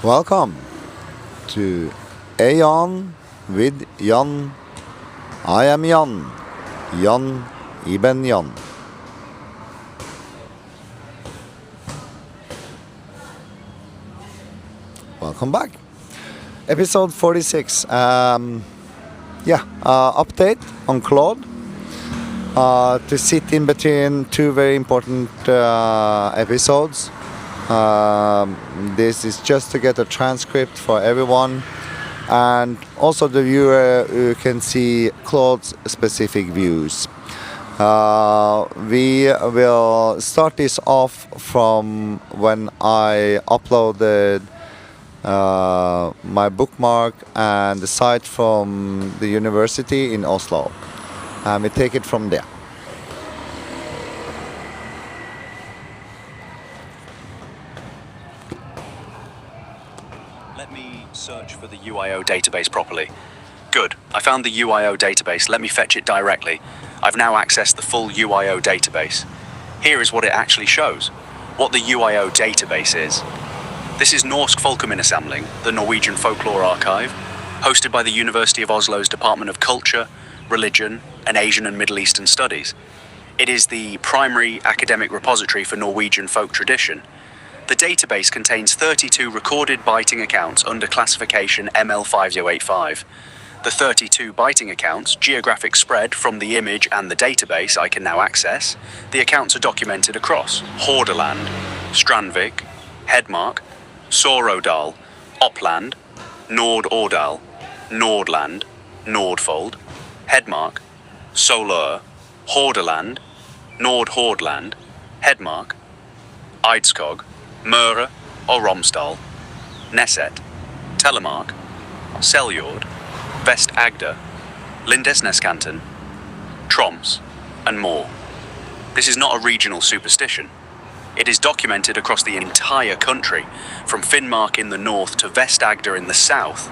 Welcome to AION with Jann. I am Jann, Jann Ibn Jann. Welcome back. Episode 46. Update on Claude. To sit in between two very important episodes. This is just to get a transcript for everyone, and also the viewer who can see Claude's specific views. We will start this off from when I uploaded my bookmark and the site from the university in Oslo. We take it from there. Let me search for the UIO database properly. Good, I found the UIO database. Let me fetch it directly. I've now accessed the full UIO database. Here is what it actually shows, what the UIO database is. This is Norsk Folkeminnesamling, the Norwegian folklore archive, hosted by the University of Oslo's Department of Culture, Religion, and Asian and Middle Eastern Studies. It is the primary academic repository for Norwegian folk tradition. The database contains 32 recorded biting accounts under classification ML5085. The 32 biting accounts, geographic spread from the image and the database I can now access. The accounts are documented across Hordaland, Strandvik, Hedmark, Sorodal, Oppland, Nord-Ordal, Nordland, Nordfold, Hedmark, Solør, Hordaland, Nord-Hordland, Hedmark, Eidskog, Møre og Romsdal, Neset, Telemark, Seljord, Vest-Agder, Lindesneskanten, Troms, and more. This is not a regional superstition. It is documented across the entire country, from Finnmark in the north to Vest-Agder in the south,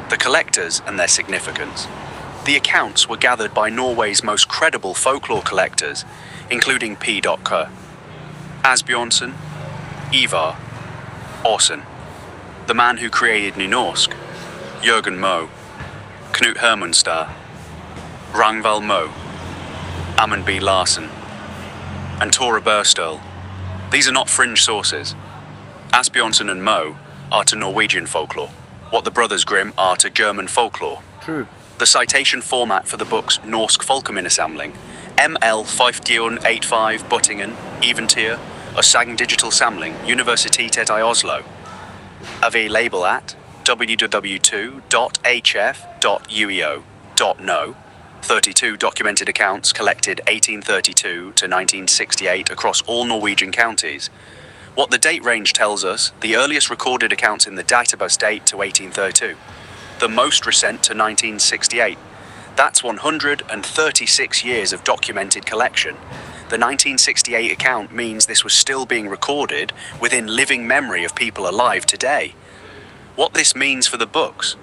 the collectors and their significance. The accounts were gathered by Norway's most credible folklore collectors, including P.K, Asbjørnsen, Ivar, Aasen, the man who created Nynorsk, Jørgen Moe, Knut Hermanstad, Ragnvald Moe, Amund B. Larsen, and Tore Børstøl. These are not fringe sources. Asbjørnsen and Moe are to Norwegian folklore, what the Brothers Grimm are to German folklore. True. The citation format for the books Norsk Folkeminnesamling, ML5085 Buttingen, Eventyr, og Sagen Digital Samling, Universitetet I Oslo. Available at www.hf.ueo.no. 32 documented accounts collected 1832 to 1968 across all Norwegian counties. What the date range tells us, the earliest recorded accounts in the database date to 1832. The most recent to 1968. That's 136 years of documented collection. The 1968 account means this was still being recorded within living memory of people alive today. What this means for the books?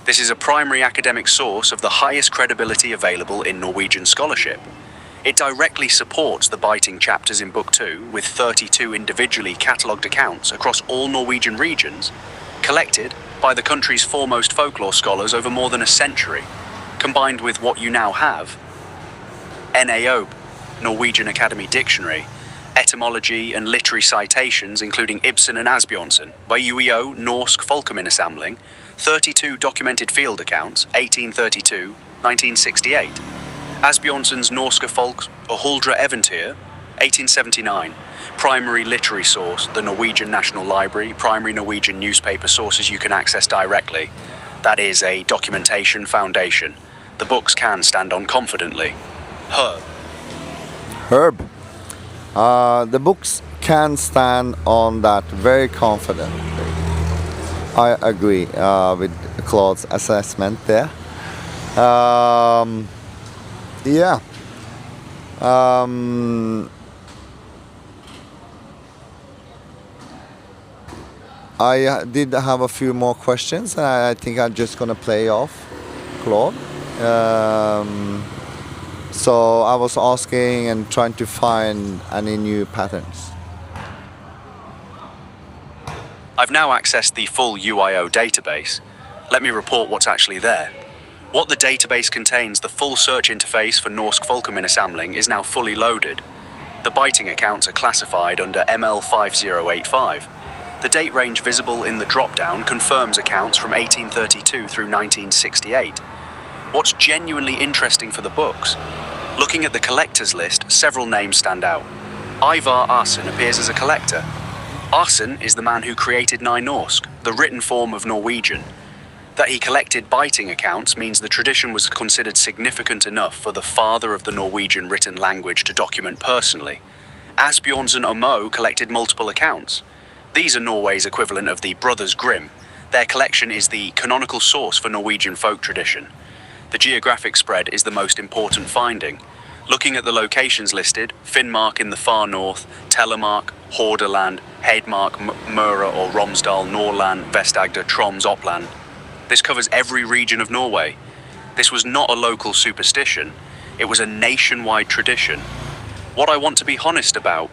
This is a primary academic source of the highest credibility available in Norwegian scholarship. It directly supports the biting chapters in Book 2 with 32 individually catalogued accounts across all Norwegian regions, collected by the country's foremost folklore scholars over more than a century, combined with what you now have. NAOB, Norwegian Academy Dictionary, etymology and literary citations including Ibsen and Asbjørnsen, by UiO Norsk Folkeminnesamling, 32 documented field accounts, 1832, 1968. Asbjørnsen's Norske Folks og Huldra Eventyr, 1879. Primary literary source, the Norwegian National Library, primary Norwegian newspaper sources you can access directly. That is a documentation foundation. The books can stand on confidently. Herb. The books can stand on that very confidently. I agree with Claude's assessment there. I did have a few more questions, and I think I'm just gonna play off Claude. So I was asking and trying to find any new patterns. I've now accessed the full UIO database. Let me report what's actually there. What the database contains, the full search interface for Norsk Folkeminnesamling, is now fully loaded. The biting accounts are classified under ML5085. The date range visible in the drop-down confirms accounts from 1832 through 1968. What's genuinely interesting for the books? Looking at the collectors list, several names stand out. Ivar Aasen appears as a collector. Aasen is the man who created Nynorsk, the written form of Norwegian. That he collected biting accounts means the tradition was considered significant enough for the father of the Norwegian written language to document personally. Asbjørnsen og Moe collected multiple accounts. These are Norway's equivalent of the Brothers Grimm. Their collection is the canonical source for Norwegian folk tradition. The geographic spread is the most important finding. Looking at the locations listed, Finnmark in the far north, Telemark, Hordaland, Hedmark, Møre or Romsdal, Nordland, Vest-Agder, Troms, Oppland. This covers every region of Norway. This was not a local superstition, it was a nationwide tradition. What I want to be honest about,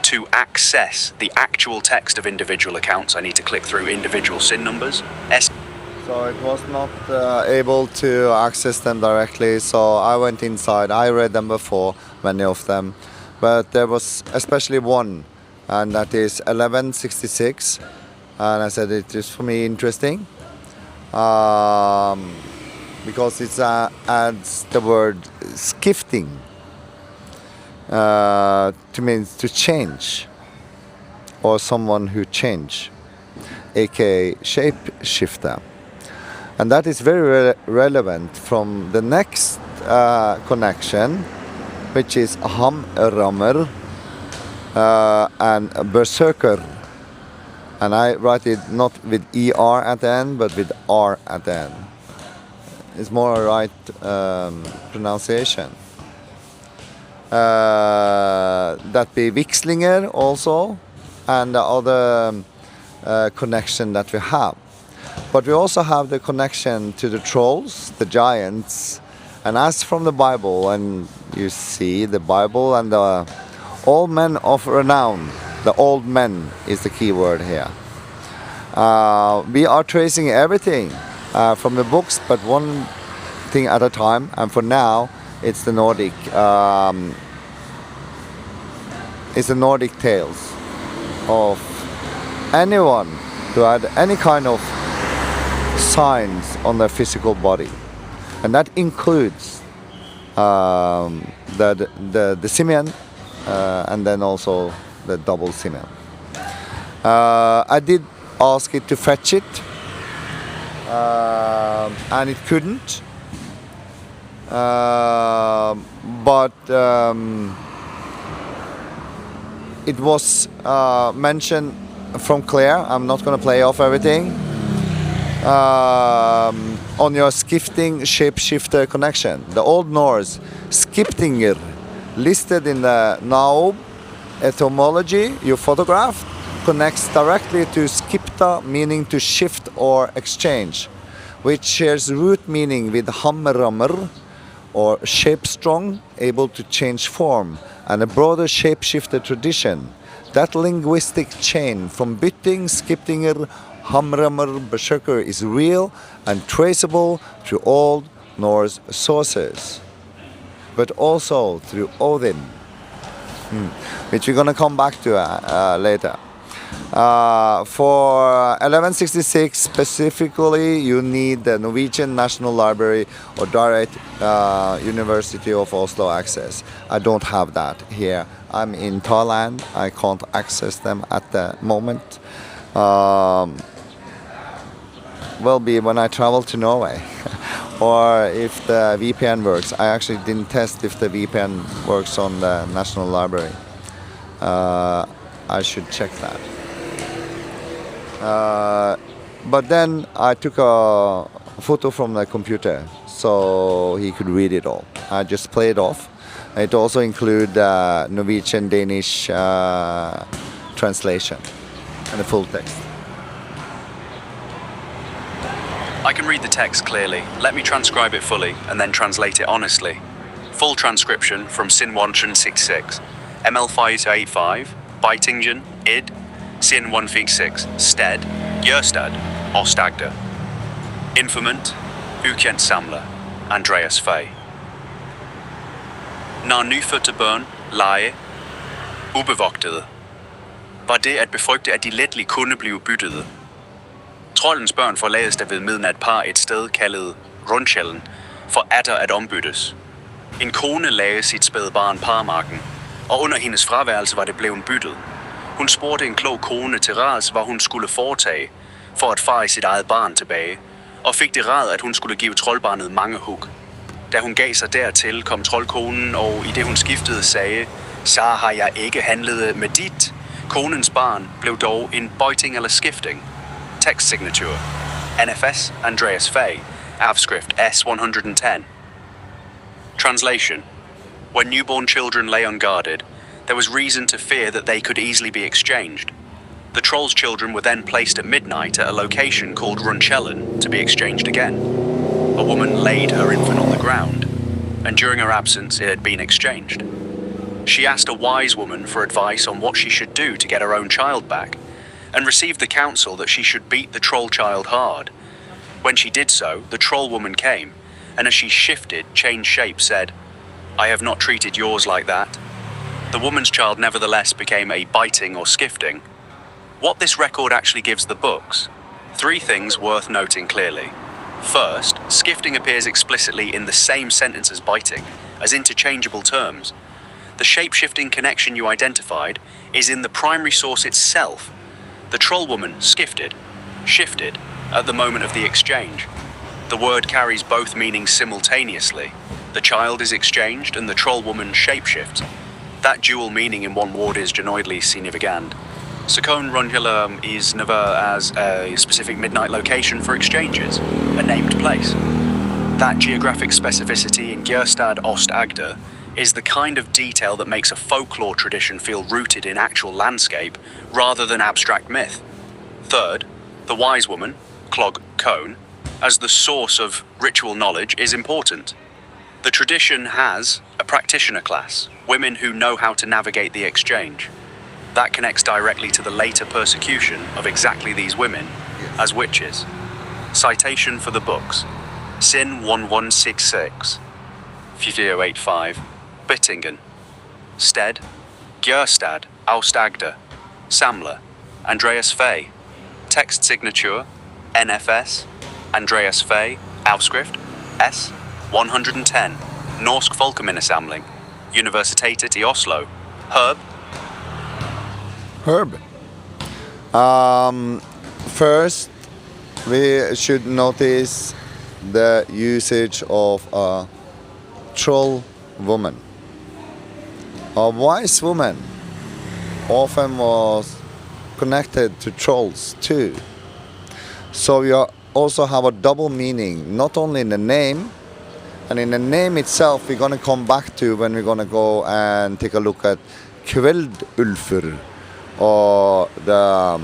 to access the actual text of individual accounts, I need to click through individual SIN numbers. So it was not able to access them directly, so I went inside. I read them before, many of them, but there was especially one, and that is 1166, and I said it is for me interesting because it adds the word skifting to means to change, or someone who change, aka shapeshifter. And that is very relevant from the next connection, which is hamrammer and berserker. And I write it not with ER at the end, but with R at the end. It's more a right pronunciation. That be Vikslinger also, and the other connection that we have. But we also have the connection to the trolls, the giants, and as from the Bible, and you see the Bible and the all men of renown, the old men is the key word here. We are tracing everything from the books, but one thing at a time, and for now it's the Nordic tales of anyone who had any kind of signs on their physical body, and that includes the simian and then also the double simian. I did ask it to fetch it, and it couldn't, but it was mentioned from Claire. I'm not going to play off everything. On your skifting shapeshifter connection. The Old Norse skiptinger, listed in the Naob etymology you photographed, connects directly to skipta, meaning to shift or exchange, which shares root meaning with hamrammer, or shape-strong, able to change form, and a broader shapeshifter tradition. That linguistic chain from bytting, skiptinger, hamrammer, berserker is real and traceable through Old Norse sources, but also through Odin, which we're going to come back to later. For 1166 specifically, you need the Norwegian National Library or direct University of Oslo access. I don't have that here. I'm in Thailand. I can't access them at the moment. Will be when I travel to Norway or if the VPN works. I actually didn't test if the VPN works on the National Library. I should check that. But then I took a photo from the computer so he could read it all. I just played off. It also includes Norwegian, Danish translation and the full text. I can read the text clearly. Let me transcribe it fully and then translate it honestly. Full transcription from Sin 166. ML585, Beitingen, Id, Sin 146, Sted, Gjørstad, Ostagder. Informant, ukendt samler, Andreas Fay. Når nyfødte børn lege ubevogtede, var det at befrygte, at de letlig kunne blive byttede. Troldens børn forlades der ved midnat par et sted kaldet Rundkælden, for atter at ombyttes. En kone lagde sit spæde barn parmarken, og under hendes fraværelse var det blevet byttet. Hun spurgte en klog kone til rads, hvad hun skulle foretage, for at fare sit eget barn tilbage, og fik det råd, at hun skulle give troldbarnet mange hug. Da hun gav sig dertil, kom troldkonen, og i det hun skiftede sagde, så har jeg ikke handlet med dit. Konens barn blev dog en bøjting eller skifting. Text signature. NFS Andreas Fay. Afskrift S110. Translation. When newborn children lay unguarded, there was reason to fear that they could easily be exchanged. The troll's children were then placed at midnight at a location called Rundkælden to be exchanged again. A woman laid her infant on the ground, and during her absence it had been exchanged. She asked a wise woman for advice on what she should do to get her own child back, and received the counsel that she should beat the troll child hard. When she did so, the troll woman came, and as she shifted, changed shape, said, I have not treated yours like that. The woman's child nevertheless became a biting or skifting. What this record actually gives the books? 3 things worth noting clearly. First, skifting appears explicitly in the same sentence as biting, as interchangeable terms. The shape-shifting connection you identified is in the primary source itself. The troll woman skifted, shifted, at the moment of the exchange. The word carries both meanings simultaneously. The child is exchanged and the troll woman shapeshifts. That dual meaning in one word is genoidally significant. Sakon Rundkælden is never as a specific midnight location for exchanges, a named place. That geographic specificity in Gjørstad Ostagder is the kind of detail that makes a folklore tradition feel rooted in actual landscape rather than abstract myth. Third, the wise woman, Clog Cone, as the source of ritual knowledge is important. The tradition has a practitioner class, women who know how to navigate the exchange. That connects directly to the later persecution of exactly these women as witches. Citation for the books. Sin 1166, 4085, Bittingen. Sted, Gjørstad, Austagder, Samler, Andreas Fay. Text signature, NFS, Andreas Fay, Afskrift, S, 110, Norsk Folkeminnesamling, Universitetet i Oslo, Herb. First, we should notice the usage of a troll woman. A wise woman often was connected to trolls too. So you also have a double meaning, not only in the name, and in the name itself we're going to come back to when we're going to go and take a look at Kveldulfur, or the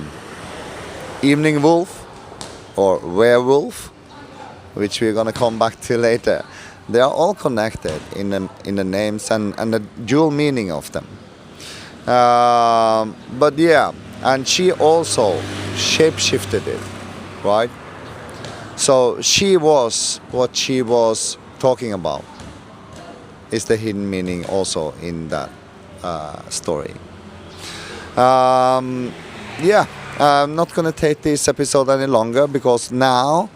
evening wolf, or werewolf, which we're going to come back to later. They are all connected in the names and the dual meaning of them. But yeah, and she also shape-shifted it, right? So she was what she was talking about, is the hidden meaning also in that story. Yeah, I'm not going to take this episode any longer because now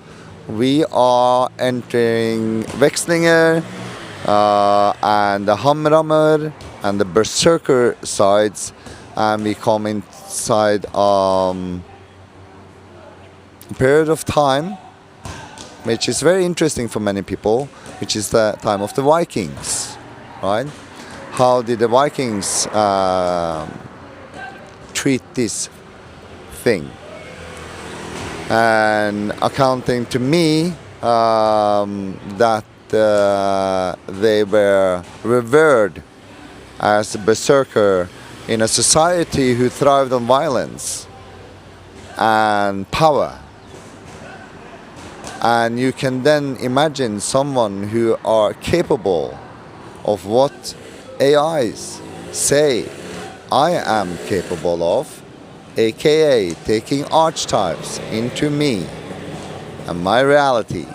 we are entering Vekslinger and the Hamrammer and the Berserker sides, and we come inside a period of time which is very interesting for many people, which is the time of the Vikings, right? How did the Vikings treat this thing? And accounting to me that they were revered as a berserker in a society who thrived on violence and power. And you can then imagine someone who are capable of what AIs say I am capable of, aka taking archetypes into me and my reality,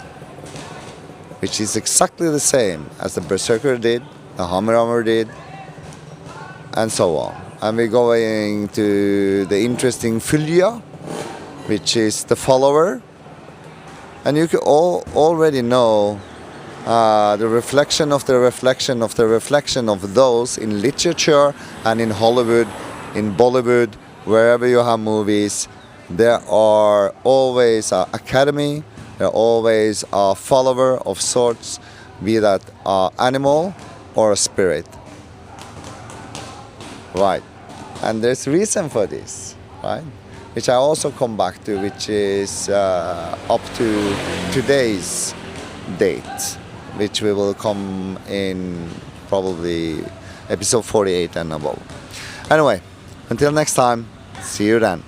which is exactly the same as the Berserker did, the Hammer did, and so on. And we're going to the interesting Fylgja, which is the follower. And you can already know the reflection of the reflection of the reflection of those in literature and in Hollywood, in Bollywood, wherever you have movies. There are always an academy, there are always a follower of sorts, be that an animal or a spirit. Right. And there's reason for this, right? Which I also come back to, which is up to today's date, which we will come in probably episode 48 and above. Anyway, until next time, see you then.